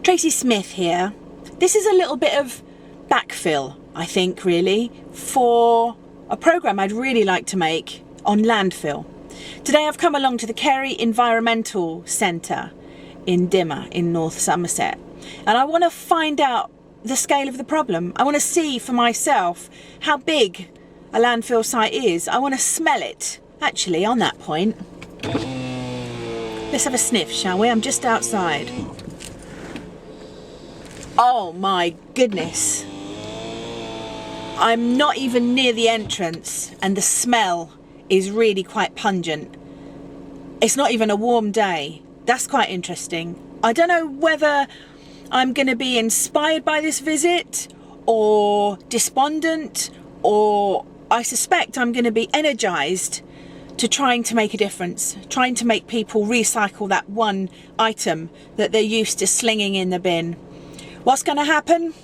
Tracey Smith here. This is a little bit of backfill, I think, really, for a programme I'd really like to make on landfill. Today I've come along to the Kerry Environmental Centre in Dimmer in North Somerset, and I want to find out the scale of the problem. I want to see for myself how big a landfill site is. I want to smell it, actually, on that point. Let's have a sniff, shall we? I'm just outside. Oh my goodness. I'm not even near the entrance and the smell is really quite pungent. It's not even a warm day. That's quite interesting. I don't know whether I'm going to be inspired by this visit or despondent, or I suspect I'm going to be energised to trying to make a difference, trying to make people recycle that one item that they're used to slinging in the bin. What's going to happen?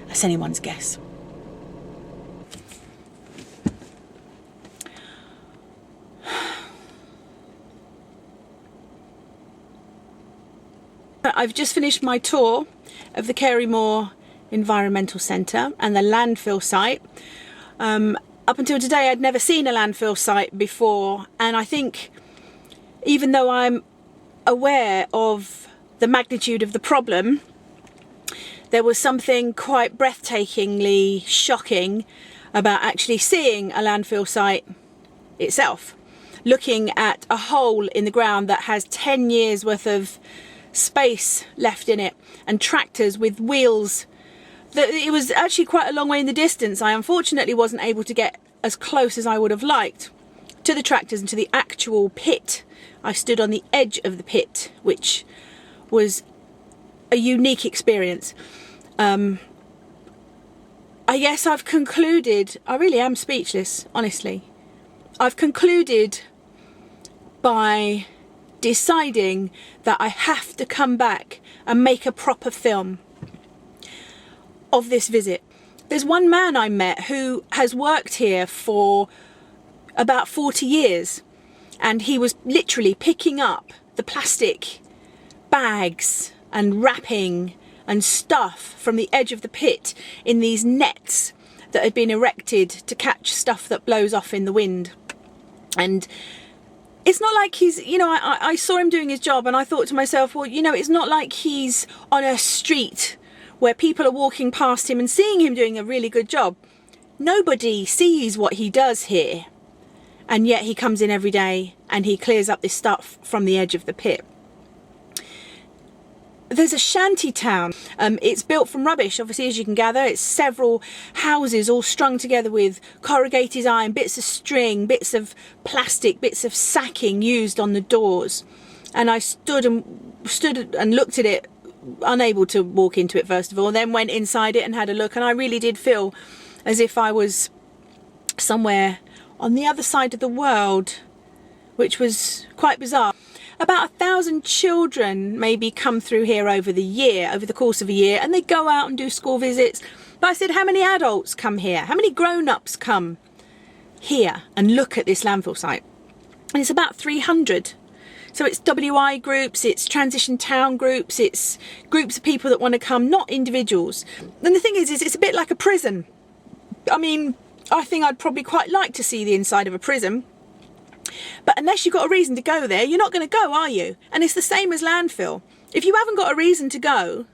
That's anyone's guess. I've just finished my tour of the Kerry Environmental Centre and the landfill site. Up until today I'd never seen a landfill site before, and I think even though I'm aware of the magnitude of the problem, there was something quite breathtakingly shocking about actually seeing a landfill site itself, looking at a hole in the ground that has 10 years worth of space left in it and tractors with wheels. It was actually quite a long way in the distance. I unfortunately wasn't able to get as close as I would have liked to the tractors and to the actual pit. I stood on the edge of the pit, which was a unique experience. I guess I've concluded, I really am speechless, honestly. I've concluded by deciding that I have to come back and make a proper film of this visit. There's one man I met who has worked here for about 40 years, and he was literally picking up the plastic bags and wrapping and stuff from the edge of the pit in these nets that had been erected to catch stuff that blows off in the wind. And it's not like he's, you know, I saw him doing his job and I thought to myself, well, you know, it's not like he's on a street where people are walking past him and seeing him doing a really good job. Nobody sees what he does here, and yet he comes in every day and he clears up this stuff from the edge of the pit. There's a shanty town. It's built from rubbish, obviously, as you can gather. It's several houses all strung together with corrugated iron, bits of string, bits of plastic, bits of sacking used on the doors. And I stood and looked at it, unable to walk into it first of all, then went inside it and had a look, and I really did feel as if I was somewhere on the other side of the world, which was quite bizarre. About 1,000 children maybe come through here over the course of a year, and they go out and do school visits. But I said, how many adults come here? How many grown-ups come here and look at this landfill site? And it's about 300. So it's WI groups, it's transition town groups, it's groups of people that want to come, not individuals. And the thing is it's a bit like a prison. I mean, I think I'd probably quite like to see the inside of a prison. But unless you've got a reason to go there, you're not going to go, are you? And it's the same as landfill. If you haven't got a reason to go,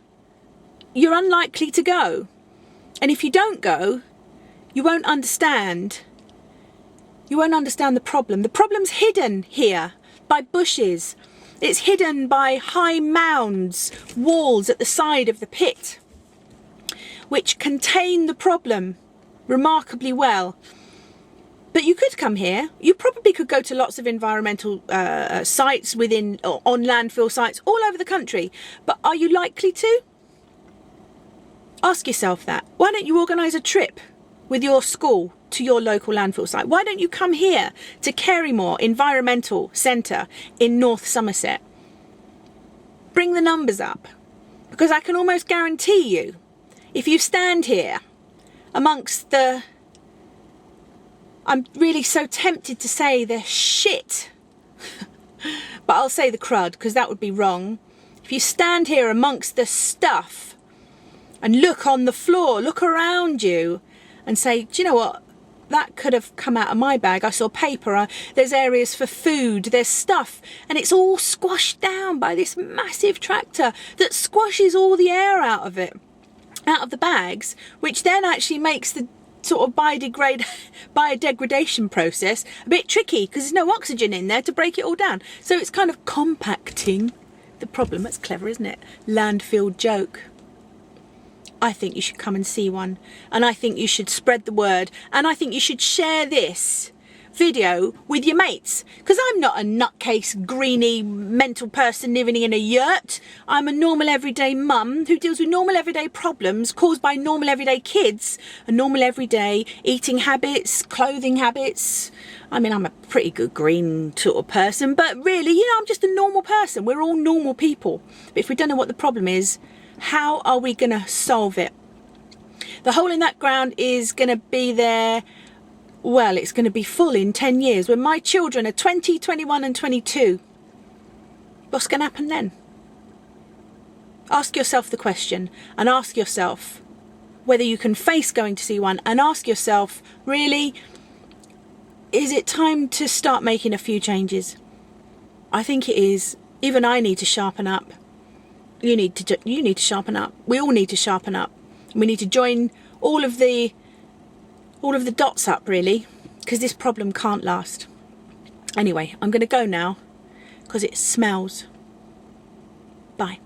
you're unlikely to go. And if you don't go, you won't understand. You won't understand the problem. The problem's hidden here by bushes. It's hidden by high mounds, walls at the side of the pit, which contain the problem remarkably well. But you could come here. You probably could go to lots of environmental sites on landfill sites all over the country. But are you likely to? Ask yourself that. Why don't you organise a trip with your school to your local landfill site? Why don't you come here to Kerry Environmental Centre in North Somerset? Bring the numbers up, because I can almost guarantee you, if you stand here amongst the, I'm really so tempted to say the shit, but I'll say the crud because that would be wrong, If you stand here amongst the stuff and look on the floor, look around you and say, do you know what? That could have come out of my bag. I saw paper, there's areas for food, there's stuff, and it's all squashed down by this massive tractor that squashes all the air out of it, out of the bags, which then actually makes the sort of biodegradation process a bit tricky because there's no oxygen in there to break it all down. So it's kind of compacting the problem. That's clever, isn't it? Landfill joke. I think you should come and see one, and I think you should spread the word, and I think you should share this video with your mates, because I'm not a nutcase, greeny, mental person living in a yurt. I'm a normal everyday mum who deals with normal everyday problems caused by normal everyday kids and normal everyday eating habits, clothing habits. I mean, I'm a pretty good green sort of person, but really, you know, I'm just a normal person. We're all normal people. But if we don't know what the problem is, how are we going to solve it? The hole in that ground is going to be there. Well, it's going to be full in 10 years when my children are 20, 21 and 22. What's going to happen then? Ask yourself the question, and ask yourself whether you can face going to see one, and ask yourself, really, is it time to start making a few changes? I think it is. Even I need to sharpen up. You need to sharpen up. We all need to sharpen up. We need to join all of the dots up, really, because this problem can't last. Anyway, I'm going to go now because it smells. Bye.